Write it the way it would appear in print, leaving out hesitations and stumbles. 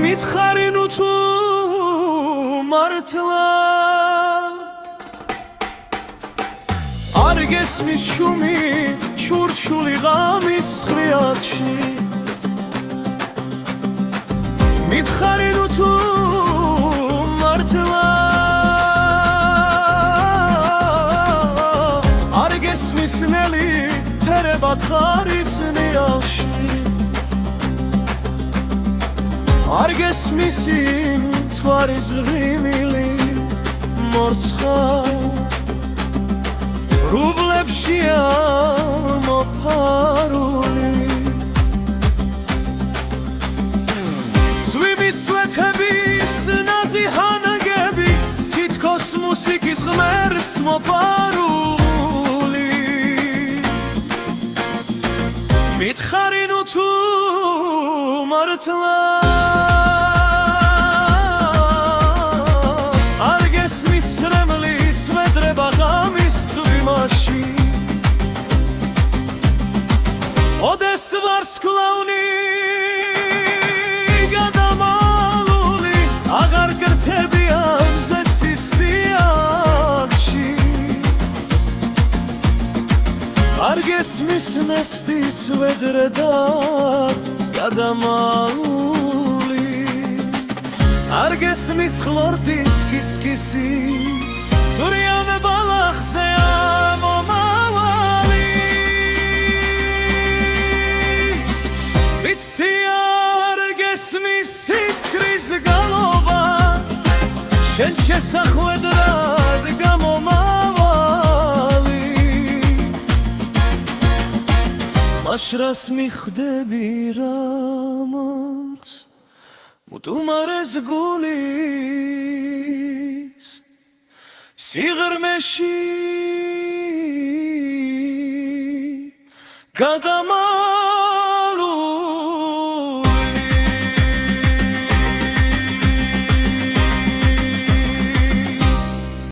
მითხარი ნუ თუ მართლა არ გესმის შუმი შურშული ღამის ხრიალში მითხარი ნუ თუ მართლა არ გესმის ნელი ფერებად ხარის ნიალში არ გესმის იმ თვარის ღიმილი მორცხა რუბლებშია მოფარული ძვიმის წვეთების ნაზი ჰანგები თითქოს მუსიკის ღმერთს მოფარული მითხარი ნუ თუ მართლა არ გესმის სრემლის ვედრება ღამის წვიმაში ოდეს ვარსკვლავნი გადამალული აღარ გრთებიან ზეცის სიახში არ გესმის ნესტის ვედრე და გადამალული არ გესმის ხლორტის კისკისი სურიან ბალახზე ამომავალი ვიცი არ გესმის სისხლის გალობა შენ შესახვედრად გამომავალი მაშრას მიხდები რამაც მუდუმარეს გულის სიღრმეში გადამა